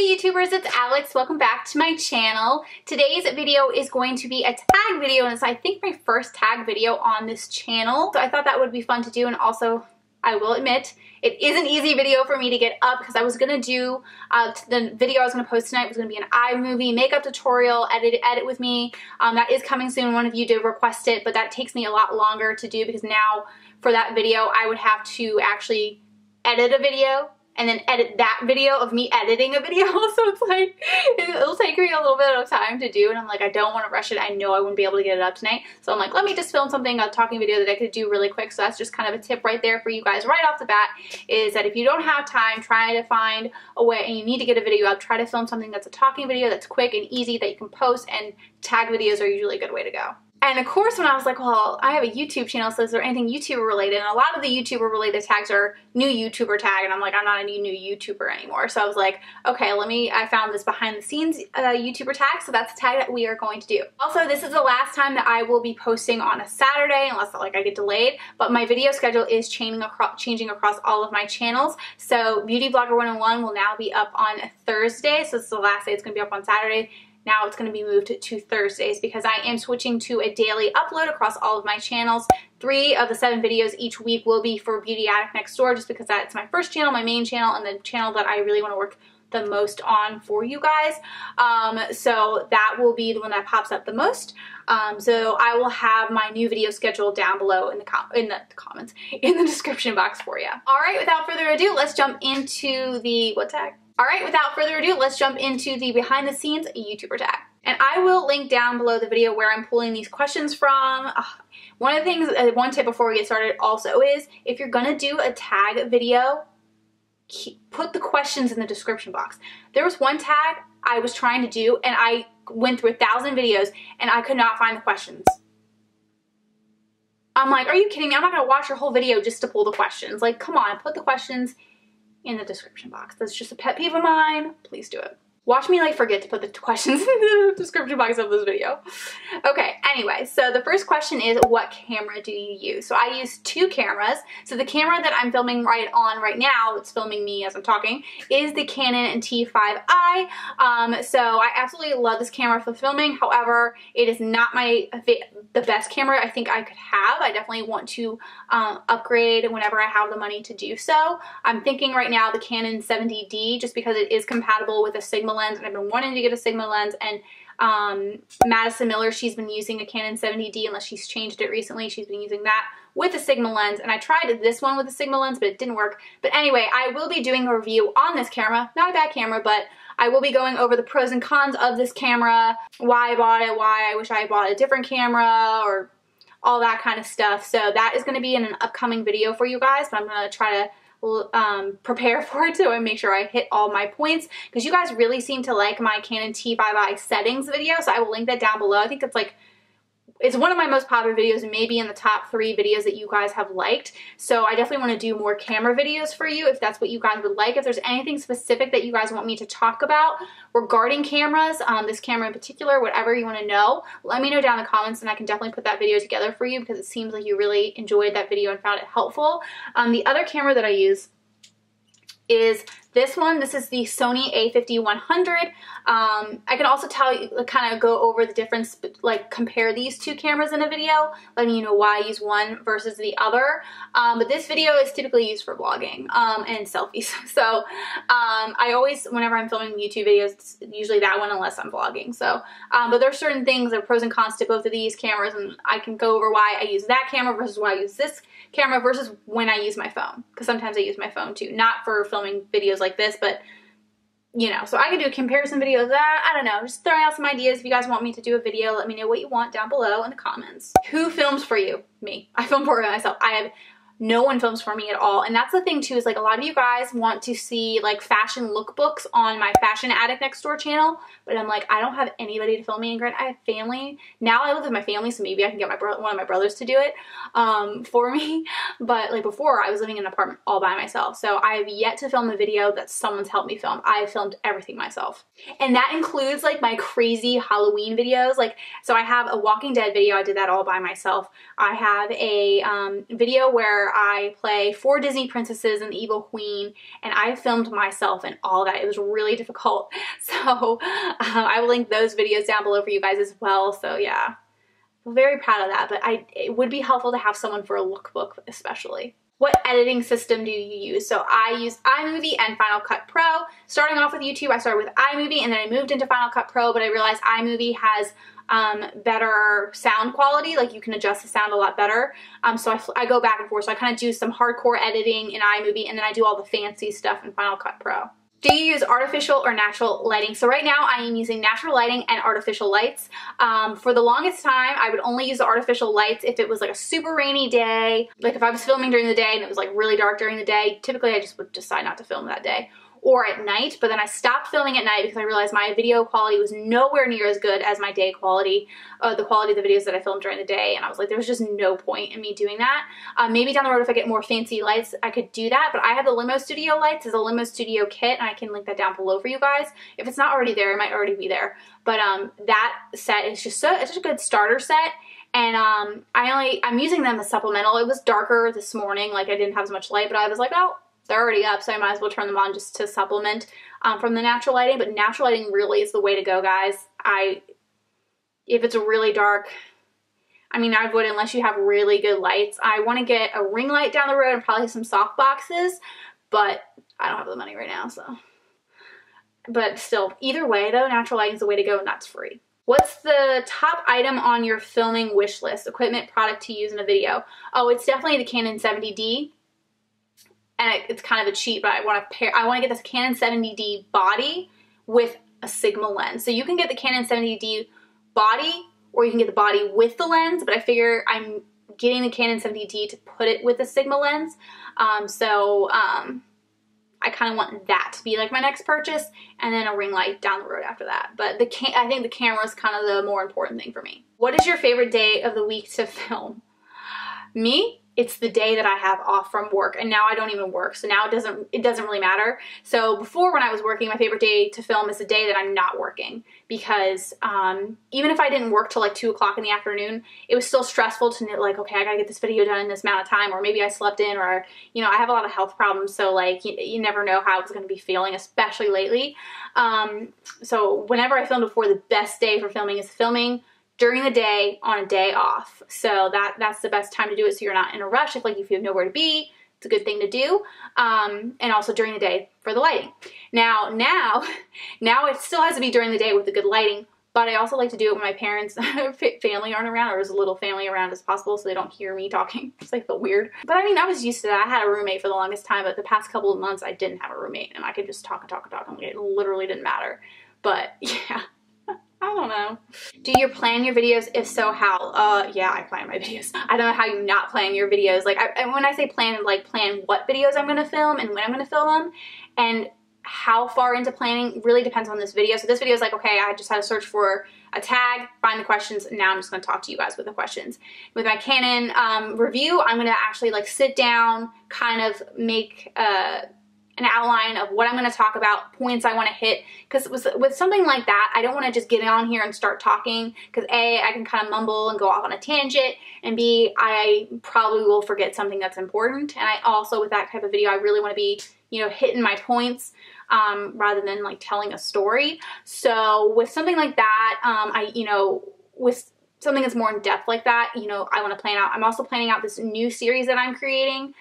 Hey YouTubers, it's Alex. Welcome back to my channel. Today's video is going to be a tag video, and it's I think my first tag video on this channel. So I thought that would be fun to do, and also I will admit it is an easy video for me to get up because I was gonna do the video I was gonna post tonight was gonna be an iMovie makeup tutorial, edit with me. That is coming soon. One of you did request it, but that takes me a lot longer to do because now for that video I would have to actually edit a video and then edit that video of me editing a video. So it's like, it'll take me a little bit of time to do, and I'm like, I don't want to rush it. I know I wouldn't be able to get it up tonight. So I'm like, let me just film something, a talking video that I could do really quick. So that's just kind of a tip right there for you guys right off the bat, is that if you don't have time, try to find a way, and you need to get a video up, try to film something that's a talking video that's quick and easy that you can post, and tag videos are usually a good way to go. And of course, when I was like, well, I have a YouTube channel, so is there anything YouTuber related? And a lot of the YouTuber related tags are new YouTuber tag, and I'm like, I'm not a new YouTuber anymore. So I was like, okay, I found this behind the scenes YouTuber tag, so that's the tag that we are going to do. Also, this is the last time that I will be posting on a Saturday, unless like I get delayed, but my video schedule is changing across all of my channels. So Beauty Blogger 101 will now be up on Thursday, so this is the last day it's going to be up on Saturday. Now it's going to be moved to Thursdays because I am switching to a daily upload across all of my channels. 3 of the 7 videos each week will be for Beauty Addict Next Door, just because that's my first channel, my main channel, and the channel that I really want to work the most on for you guys. So that will be the one that pops up the most. So I will have my new video schedule down below in the comments, in the description box for you. All right, without further ado, let's jump into the, what tag? Alright, without further ado, let's jump into the behind the scenes YouTuber tag. And I will link down below the video where I'm pulling these questions from. One of the things, one tip before we get started also is, if you're gonna do a tag video, put the questions in the description box. There was one tag I was trying to do, and I went through 1,000 videos, and I could not find the questions. I'm like, are you kidding me? I'm not gonna watch your whole video just to pull the questions. Like, come on, put the questions in the description box. That's just a pet peeve of mine. Please do it. Watch me like forget to put the questions in the description box of this video. Okay, anyway, so the first question is, what camera do you use? So I use 2 cameras. So the camera that I'm filming right now, it's filming me as I'm talking, is the Canon T5i. So I absolutely love this camera for filming. However, it is not the best camera I think I could have. I definitely want to upgrade whenever I have the money to do so. I'm thinking right now the Canon 70D, just because it is compatible with a Sigma lens, and I've been wanting to get a Sigma lens, and Madison Miller, she's been using a Canon 70D, unless she's changed it recently. She's been using that with a Sigma lens, and I tried this one with a Sigma lens, but it didn't work. But anyway, I will be doing a review on this camera. Not a bad camera, but I will be going over the pros and cons of this camera, why I bought it, why I wish I bought a different camera, or all that kind of stuff. So that is going to be in an upcoming video for you guys, but I'm going to try to prepare for it to make sure I hit all my points, because you guys really seem to like my Canon T5i settings video, so I will link that down below. I think it's one of my most popular videos, and maybe in the top 3 videos that you guys have liked. So I definitely want to do more camera videos for you if that's what you guys would like. If there's anything specific that you guys want me to talk about regarding cameras, this camera in particular, whatever you want to know, let me know down in the comments, and I can definitely put that video together for you, because it seems like you really enjoyed that video and found it helpful. The other camera that I use is this one. This is the Sony A50-100. I can also tell you, kind of go over the difference, like compare these 2 cameras in a video, letting you know why I use one versus the other. But this video is typically used for vlogging and selfies. So I always, whenever I'm filming YouTube videos, it's usually that one, unless I'm vlogging. So, but there are certain things, there are pros and cons to both of these cameras, and I can go over why I use that camera versus why I use this camera versus when I use my phone, because sometimes I use my phone too, not for filming videos like this, but you know, so I can do a comparison video of that. I don't know, just throwing out some ideas. If you guys want me to do a video, let me know what you want down below in the comments. Who films for you? Me. I film for myself. No one films for me at all. And that's the thing too, is like a lot of you guys want to see like fashion lookbooks on my Fashion Addict Next Door channel, but I'm like, I don't have anybody to film me. And granted, I have family. Now I live with my family, so maybe I can get one of my brothers to do it for me. But like before, I was living in an apartment all by myself. So I have yet to film a video that someone's helped me film. I filmed everything myself. And that includes like my crazy Halloween videos. Like, so I have a Walking Dead video. I did that all by myself. I have a video where where I play 4 Disney princesses and the Evil Queen, and I filmed myself in all that. It was really difficult. So I will link those videos down below for you guys as well. So yeah, I'm very proud of that, but it would be helpful to have someone for a lookbook especially. What editing system do you use? So I use iMovie and Final Cut Pro. Starting off with YouTube, I started with iMovie and then I moved into Final Cut Pro, but I realized iMovie has better sound quality. Like you can adjust the sound a lot better. So I go back and forth. So I kind of do some hardcore editing in iMovie and then I do all the fancy stuff in Final Cut Pro. Do you use artificial or natural lighting? So right now I am using natural lighting and artificial lights. For the longest time, I would only use the artificial lights if it was like a super rainy day. Like if I was filming during the day and it was like really dark during the day, typically I just would decide not to film that day. Or at night, but then I stopped filming at night because I realized my video quality was nowhere near as good as my day quality, the quality of the videos that I filmed during the day, and I was like, there was just no point in me doing that. Maybe down the road if I get more fancy lights, I could do that, but I have the Limo Studio lights as a Limo Studio kit, and I can link that down below for you guys. If it's not already there, it might already be there, but that set is just it's just a good starter set. And I'm using them as supplemental. It was darker this morning, like I didn't have as much light, but I was like, oh, they're already up, so I might as well turn them on just to supplement from the natural lighting. But natural lighting really is the way to go, guys. If it's really dark, I mean, I would, unless you have really good lights. I want to get a ring light down the road and probably some soft boxes, but I don't have the money right now, so. But still, either way though, natural lighting is the way to go, and that's free. What's the top item on your filming wish list? Equipment, product to use in a video. Oh, it's definitely the Canon 70D. And it's kind of a cheat, but I want to get this Canon 70D body with a Sigma lens. So you can get the Canon 70D body, or you can get the body with the lens, but I figure I'm getting the Canon 70D to put it with a Sigma lens. I kind of want that to be like my next purchase, and then a ring light down the road after that. But I think the camera is kind of the more important thing for me. What is your favorite day of the week to film? Me? It's the day that I have off from work, and now I don't even work, so now it doesn't really matter. So before, when I was working, my favorite day to film is the day that I'm not working, because even if I didn't work till like 2 o'clock in the afternoon, it was still stressful to know, like, okay, I gotta get this video done in this amount of time, or maybe I slept in, or, you know, I have a lot of health problems, so like you never know how I was gonna be feeling, especially lately. So whenever I film before, the best day for filming is filming during the day on a day off. So that's the best time to do it, so you're not in a rush. If you have nowhere to be, it's a good thing to do. And also during the day for the lighting. Now it still has to be during the day with the good lighting, but I also like to do it when my parents, family aren't around, or as little family around as possible, so they don't hear me talking. It's like, feel weird. But I mean, I was used to that. I had a roommate for the longest time, but the past couple of months I didn't have a roommate, and I could just talk and talk and talk, and it literally didn't matter. But yeah. I don't know. Do you plan your videos? If so, how? Yeah, I plan my videos. I don't know how you not plan your videos. Like, when I say plan, like plan what videos I'm going to film and when I'm going to film them, and how far into planning really depends on this video. So this video is like, okay, I just had to search for a tag, find the questions, and now I'm just going to talk to you guys with the questions. With my Canon review, I'm going to actually like sit down, kind of make an outline of what I'm going to talk about, points I want to hit, because with something like that, I don't want to just get on here and start talking, because A, I can kind of mumble and go off on a tangent, and B, I probably will forget something that's important. And I also, with that type of video, I really want to be, you know, hitting my points rather than like telling a story. So with something like that, with something that's more in depth like that, you know, I want to plan out. I'm also planning out this new series that I'm creating,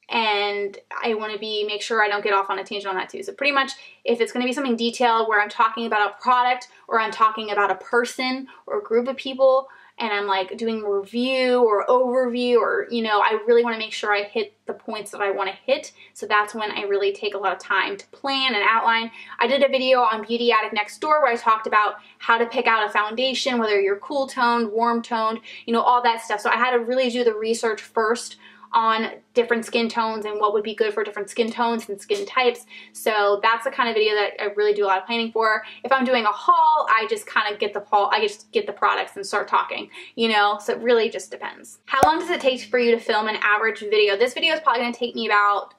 and I want to make sure I don't get off on a tangent on that too. So pretty much, if it's going to be something detailed where I'm talking about a product, or I'm talking about a person or a group of people, and I'm like doing a review or overview, or, you know, I really want to make sure I hit the points that I want to hit. So that's when I really take a lot of time to plan and outline. I did a video on Beauty Addict Next Door where I talked about how to pick out a foundation, whether you're cool toned, warm toned, you know, all that stuff. So I had to really do the research first on different skin tones and what would be good for different skin tones and skin types. So that's the kind of video that I really do a lot of planning for. If I'm doing a haul, I just kind of get the haul, I just get the products and start talking, you know, so it really just depends. How long does it take for you to film an average video? This video is probably going to take me about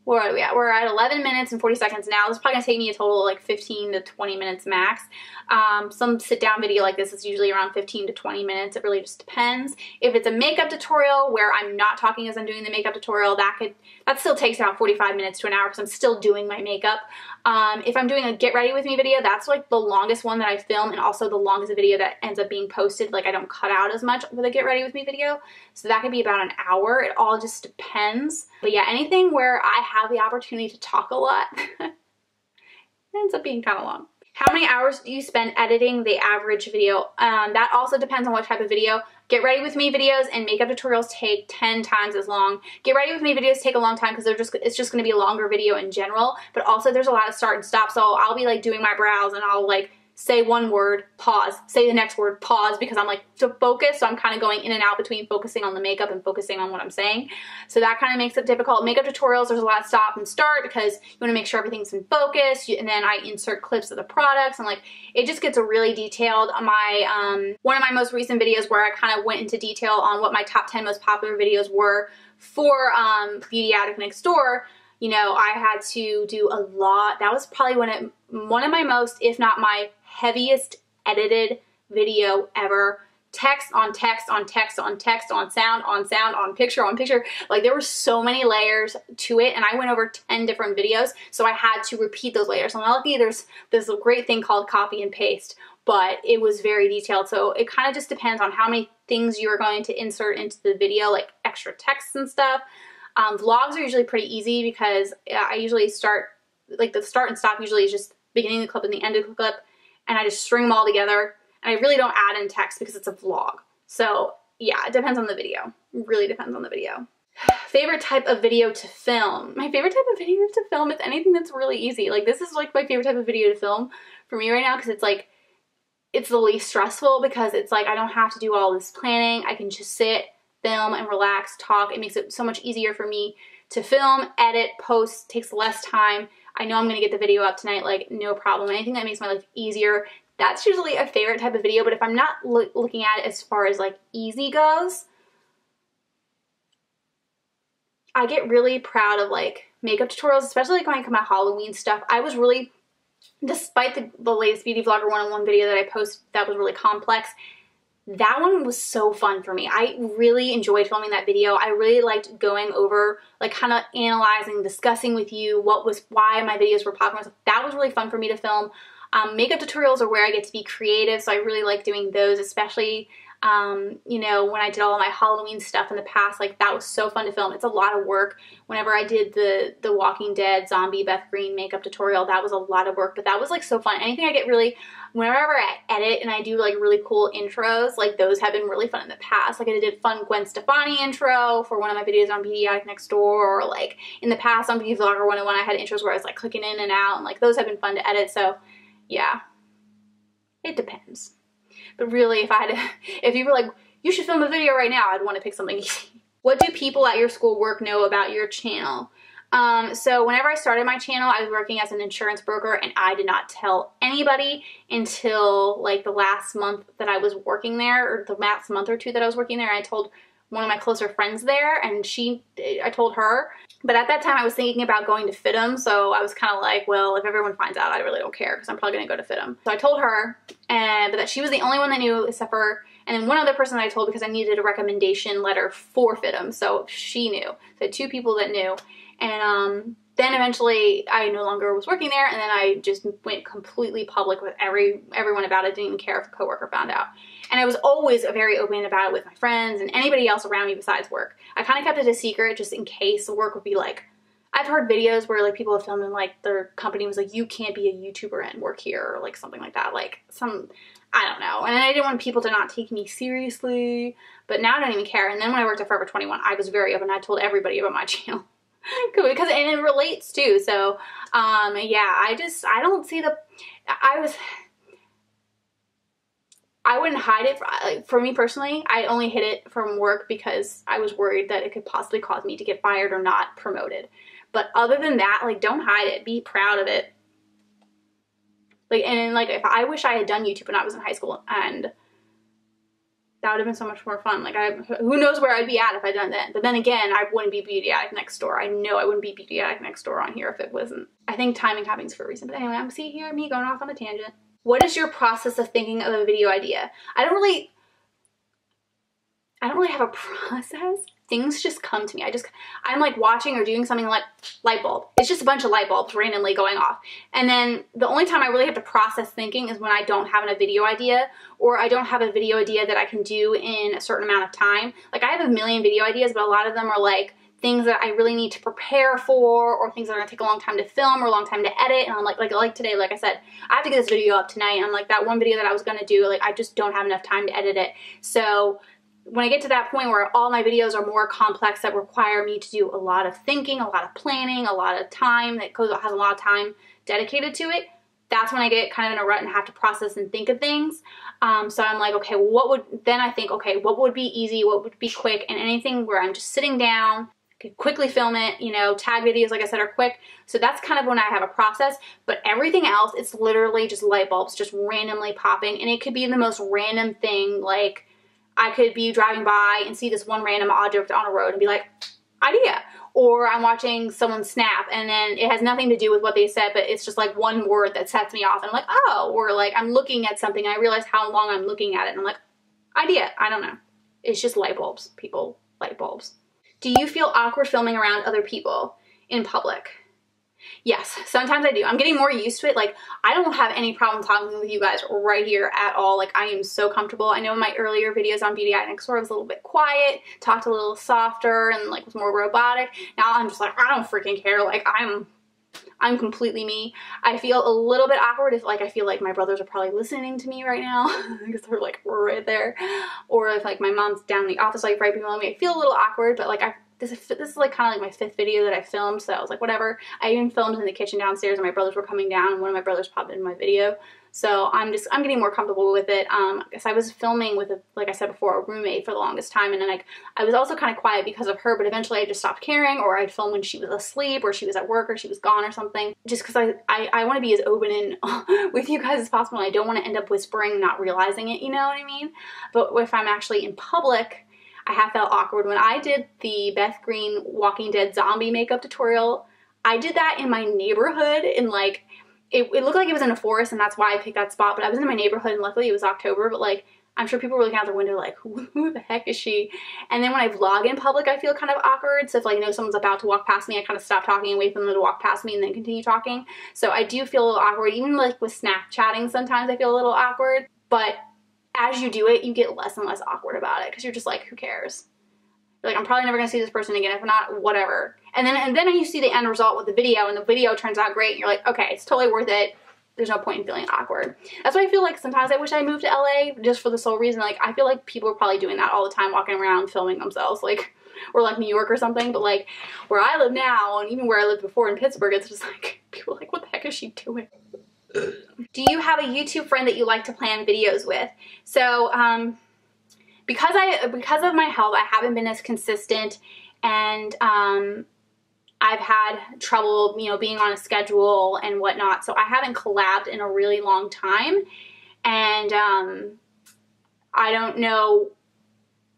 where are we at? We're at 11 minutes and 40 seconds now. This is probably gonna take me a total of like 15 to 20 minutes max. Some sit down video like this is usually around 15 to 20 minutes. It really just depends. If it's a makeup tutorial where I'm not talking as I'm doing the makeup tutorial, that still takes about 45 minutes to an hour because I'm still doing my makeup. If I'm doing a get ready with me video, that's like the longest one that I film, and also the longest video that ends up being posted. Like I don't cut out as much for the get ready with me video. So that could be about an hour. It all just depends. But yeah, anything where I have the opportunity to talk a lot ends up being kind of long. How many hours do you spend editing the average video? That also depends on what type of video. Get ready with me videos and makeup tutorials take 10 times as long. Get ready with me videos take a long time because it's just going to be a longer video in general. But also there's a lot of start and stop. So I'll be like doing my brows and I'll like say one word, pause, say the next word, pause, because I'm like to focus. So I'm kind of going in and out between focusing on the makeup and focusing on what I'm saying. So that kind of makes it difficult. Makeup tutorials, there's a lot of stop and start because you want to make sure everything's in focus. And then I insert clips of the products and like, it just gets really detailed. One of my most recent videos where I kind of went into detail on what my top 10 most popular videos were for Beauty Addict Next Door. You know, I had to do a lot. That was probably one of my most, if not my heaviest edited video ever. Text on text on text on text on sound on picture on picture. Like there were so many layers to it, and I went over 10 different videos, so I had to repeat those layers. I'm lucky there's this great thing called copy and paste, but it was very detailed. So it kind of just depends on how many things you're going to insert into the video, like extra text and stuff. Vlogs are usually pretty easy because I usually start, like the start and stop usually is just beginning of the clip and the end of the clip, and I just string them all together, and I really don't add in text because it's a vlog. So yeah, it depends on the video. It really depends on the video. Favorite type of video to film. My favorite type of video to film is anything that's really easy. Like this is like my favorite type of video to film for me right now because it's like, it's the least stressful because it's like I don't have to do all this planning. I can just sit, film, and relax, talk. It makes it so much easier for me to film, edit, post, takes less time. I know I'm going to get the video up tonight, like no problem. Anything that makes my life easier, that's usually a favorite type of video. But if I'm not looking at it as far as like easy goes, I get really proud of like makeup tutorials, especially like when I come out Halloween stuff. I was really, despite the latest Beauty Vlogger 101 video that I posted that was really complex, that one was so fun for me. I really enjoyed filming that video. I really liked going over, like kind of analyzing, discussing with you why my videos were popular. So that was really fun for me to film. Makeup tutorials are where I get to be creative, so I really like doing those, especially you know, when I did all of my Halloween stuff in the past. Like that was so fun to film. It's a lot of work. Whenever I did the Walking Dead zombie Beth Green makeup tutorial, that was a lot of work, but that was like so fun. Anything I get really, whenever I edit and I do like really cool intros, like those have been really fun in the past. Like I did fun Gwen Stefani intro for one of my videos on Beauty Addict Next Door, or like in the past on Beauty Vlogger 101 I had intros where I was like clicking in and out, and like those have been fun to edit. So yeah, it depends. But really, if you were like, you should film a video right now, I'd want to pick something easy. What do people at your school work know about your channel? So whenever I started my channel, I was working as an insurance broker, and I did not tell anybody until like the last month that I was working there, or the last month or two that I was working there. I told one of my closer friends there, and I told her. But at that time, I was thinking about going to FIDM, so I was kind of like, well, if everyone finds out, I really don't care, because I'm probably going to go to FIDM. So I told her, but that she was the only one that knew, except for, and then one other person that I told because I needed a recommendation letter for FIDM, so she knew. So I had 2 people that knew. And then eventually, I no longer was working there, and then I just went completely public with everyone about it. Didn't even care if a coworker found out. And I was always very open about it with my friends and anybody else around me besides work. I kind of kept it a secret just in case the work would be like, I've heard videos where like people have filmed and like their company was like, you can't be a YouTuber and work here, or like something like that. Like I don't know. And I didn't want people to not take me seriously, but now I don't even care. And then when I worked at Forever 21, I was very open. I told everybody about my channel. Because, and it relates too. So, yeah, I don't see I wouldn't hide it. For me personally, I only hid it from work because I was worried that it could possibly cause me to get fired or not promoted. But other than that, like, don't hide it. Be proud of it. Like, and like, if I wish I had done YouTube when I was in high school, and That would have been so much more fun. Like, who knows where I'd be at if I'd done that. But then again, I wouldn't be Beauty Addict Next Door. I know I wouldn't be Beauty Addict Next Door on here if it wasn't. I think timing happens for a reason. But anyway, I'm see here me going off on a tangent. What is your process of thinking of a video idea? I don't really have a process. Things just come to me. I'm like watching or doing something like light bulb. It's just a bunch of light bulbs randomly going off. And then the only time I really have to process thinking is when I don't have a video idea, or I don't have a video idea that I can do in a certain amount of time. Like, I have a million video ideas, but a lot of them are like things that I really need to prepare for, or things that are gonna take a long time to film or a long time to edit. And I'm like today, like I said, I have to get this video up tonight. And I'm like, that one video that I was gonna do, like, I just don't have enough time to edit it. So when I get to that point where all my videos are more complex, that require me to do a lot of thinking, a lot of planning, a lot of time, has a lot of time dedicated to it, that's when I get kind of in a rut and have to process and think of things. So I'm like, okay, then I think, okay, what would be easy, what would be quick, and anything where I'm just sitting down, could quickly film it, you know, tag videos, like I said, are quick. So that's kind of when I have a process, but everything else, it's literally just light bulbs just randomly popping, and it could be the most random thing. Like, I could be driving by and see this one random object on a road and be like, idea. Or I'm watching someone snap and then it has nothing to do with what they said, but it's just like one word that sets me off and I'm like, oh. Or like I'm looking at something and I realize how long I'm looking at it and I'm like, idea. I don't know. It's just light bulbs, people. Light bulbs. Do you feel awkward filming around other people in public? Yes, sometimes I do. I'm getting more used to it. Like, I don't have any problem talking with you guys right here at all. Like, I am so comfortable. I know in my earlier videos on Beauty Addict Next Door, I was a little bit quiet, talked a little softer, and like was more robotic. Now I'm just like, I don't freaking care. Like, I'm completely me. I feel a little bit awkward if like I feel like my brothers are probably listening to me right now because they're like right there, or if like my mom's down in the office like right below me. I feel a little awkward, but like this is like kind of like my 5th video that I filmed, so I was like, whatever. I even filmed in the kitchen downstairs and my brothers were coming down and one of my brothers popped in my video. So I'm getting more comfortable with it. Because I was filming with, like I said before, a roommate for the longest time, and then like I was also kind of quiet because of her, but eventually I just stopped caring, or I'd film when she was asleep or she was at work or she was gone or something, just because I want to be as open and with you guys as possible, and I don't want to end up whispering, not realizing it, you know what I mean? But if I'm actually in public, I have felt awkward. When I did the Beth Green Walking Dead zombie makeup tutorial, I did that in my neighborhood, and like it looked like it was in a forest, and that's why I picked that spot. But I was in my neighborhood, and luckily it was October, but like I'm sure people were looking out their window like, who the heck is she? And then when I vlog in public, I feel kind of awkward. So if like, you know, someone's about to walk past me, I kind of stop talking and wait for them to walk past me and then continue talking. So I do feel a little awkward. Even like with Snapchatting, sometimes I feel a little awkward, but as you do it, you get less and less awkward about it because you're just like, who cares? You're like, I'm probably never gonna see this person again. If not, whatever. And then you see the end result with the video, and the video turns out great, and you're like, okay, it's totally worth it. There's no point in feeling awkward. That's why I feel like sometimes I wish I moved to LA just for the sole reason. Like, I feel like people are probably doing that all the time, walking around filming themselves, like, or like New York or something. But like where I live now, and even where I lived before in Pittsburgh, it's just like people are like, what the heck is she doing? Do you have a YouTube friend that you like to plan videos with? So because of my health, I haven't been as consistent, and I've had trouble, you know, being on a schedule and whatnot. So I haven't collabed in a really long time, and I don't know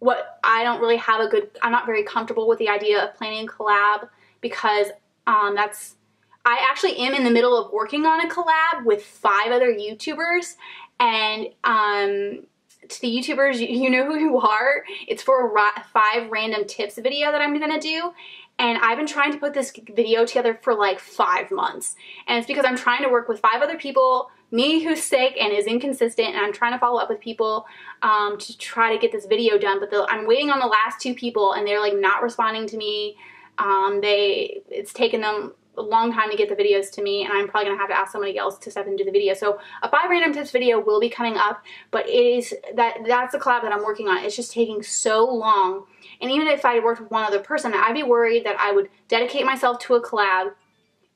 I don't really have I'm not very comfortable with the idea of planning a collab, because I actually am in the middle of working on a collab with 5 other YouTubers, and to the YouTubers, you know who you are. It's for a 5 random tips video that I'm gonna do, and I've been trying to put this video together for like 5 months, and it's because I'm trying to work with 5 other people, me who's sick and is inconsistent, and I'm trying to follow up with people to try to get this video done, but I'm waiting on the last 2 people, and they're like not responding to me. It's taken them a long time to get the videos to me, and I'm probably gonna have to ask somebody else to step into the video. So a 5 random tips video will be coming up, but that's the collab that I'm working on. It's just taking so long, and even if I worked with one other person, I'd be worried that I would dedicate myself to a collab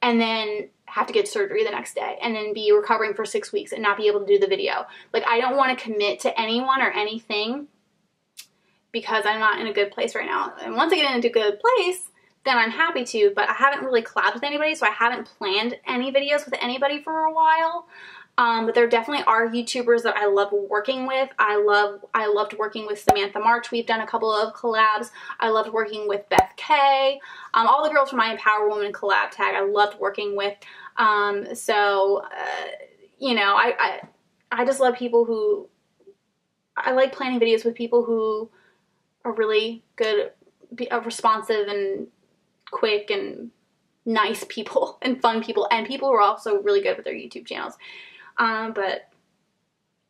and then have to get surgery the next day and then be recovering for 6 weeks and not be able to do the video. Like, I don't want to commit to anyone or anything because I'm not in a good place right now. And once I get into a good place, then I'm happy to, but I haven't really collabed with anybody, so I haven't planned any videos with anybody for a while. But there definitely are YouTubers that I love working with. I loved working with Samantha March. We've done a couple of collabs. I loved working with Beth K. All the girls from my Empower Woman collab tag I loved working with. You know, I just love people who, I like planning videos with people who are really good, responsive and quick and nice people and fun people, and people who are also really good with their YouTube channels. But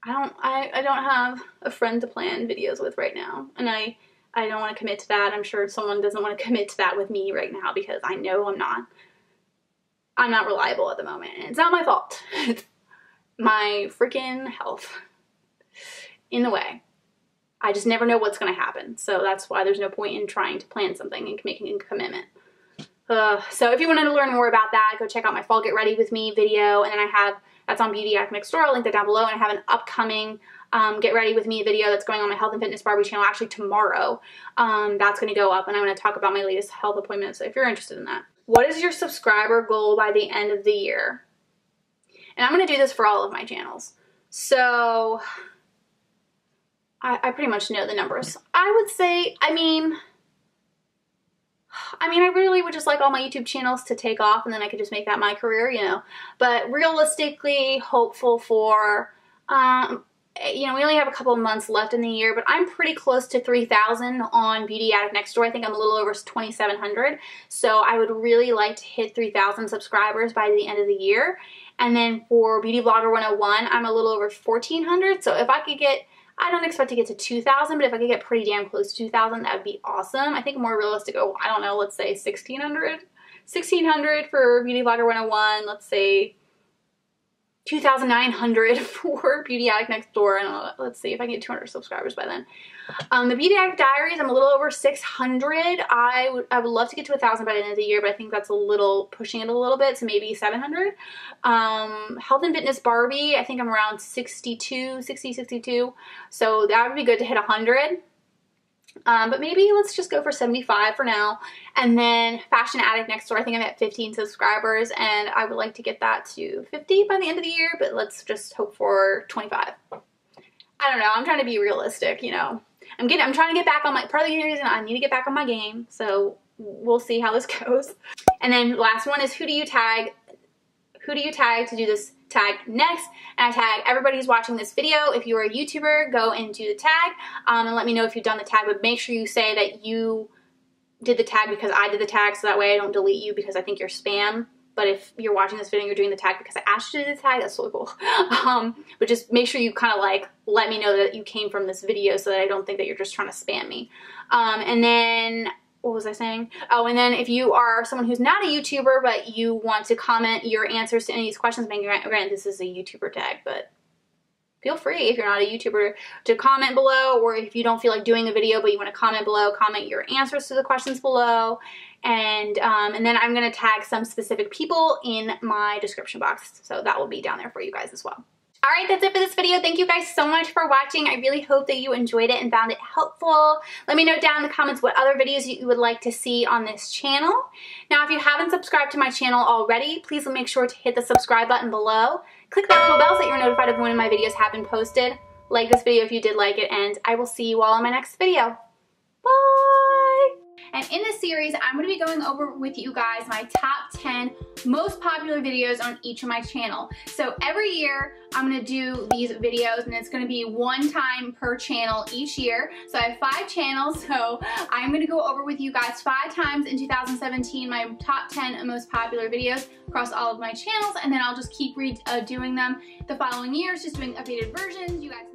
I don't have a friend to plan videos with right now, and I don't want to commit to that. I'm sure someone doesn't want to commit to that with me right now because I know I'm not reliable at the moment, and it's not my fault. It's my freaking health in the way. I just never know what's going to happen, so that's why there's no point in trying to plan something and making a commitment. So if you wanted to learn more about that, go check out my Fall Get Ready With Me video, and then that's on Beauty Addict Next Door. I'll link that down below, and I have an upcoming Get Ready With Me video that's going on my Health and Fitness Barbie channel actually tomorrow. That's going to go up, and I'm going to talk about my latest health appointment, so if you're interested in that. What is your subscriber goal by the end of the year? And I'm going to do this for all of my channels. So I pretty much know the numbers. I would say, I mean, I really would just like all my YouTube channels to take off, and then I could just make that my career, you know. But realistically, hopeful for, you know, we only have a couple of months left in the year, but I'm pretty close to 3,000 on Beauty Addict Next Door. I think I'm a little over 2,700. So I would really like to hit 3,000 subscribers by the end of the year. And then for Beauty Vlogger 101, I'm a little over 1,400. So if I could get, I don't expect to get to 2,000, but if I could get pretty damn close to 2,000, that would be awesome. I think more realistic, oh, I don't know, let's say 1,600. 1,600 for Beauty Vlogger 101, let's say 2,900 for Beauty Addict Next Door, and let's see if I can get 200 subscribers by then. The Beauty Addict Diaries, I'm a little over 600. I would love to get to 1,000 by the end of the year, but I think that's a little, pushing it a little bit, so maybe 700. Health and Fitness Barbie, I think I'm around 62, so that would be good to hit 100. But maybe let's just go for 75 for now. And then Fashion Addict Next Door, I think I'm at 15 subscribers, and I would like to get that to 50 by the end of the year, but let's just hope for 25. I don't know, I'm trying to be realistic, you know. I'm trying to get back on my, part of the reason I need to get back on my game, so we'll see how this goes. And then last one is who do you tag to do this tag next, and I tag everybody who's watching this video. If you are a YouTuber, go and do the tag, and let me know if you've done the tag, but make sure you say that you did the tag because I did the tag, so that way I don't delete you because I think you're spam. But if you're watching this video and you're doing the tag because I asked you to do the tag, that's so cool. But just make sure you kind of like let me know that you came from this video so that I don't think that you're just trying to spam me. And then what was I saying? Oh, and then if you are someone who's not a YouTuber, but you want to comment your answers to any of these questions, granted this is a YouTuber tag, but feel free if you're not a YouTuber to comment below, or if you don't feel like doing a video but you want to comment below, comment your answers to the questions below. And then I'm going to tag some specific people in my description box, so that will be down there for you guys as well. Alright, that's it for this video. Thank you guys so much for watching. I really hope that you enjoyed it and found it helpful. Let me know down in the comments what other videos you would like to see on this channel. Now, if you haven't subscribed to my channel already, please make sure to hit the subscribe button below. Click that little bell so that you're notified of when my videos have been posted. Like this video if you did like it, and I will see you all in my next video. Bye! And in this series, I'm going to be going over with you guys my top 10 most popular videos on each of my channel. So every year, I'm going to do these videos, and it's going to be one time per channel each year. So I have 5 channels, so I'm going to go over with you guys 5 times in 2017 my top 10 most popular videos across all of my channels, and then I'll just keep doing them the following years, just doing updated versions. You guys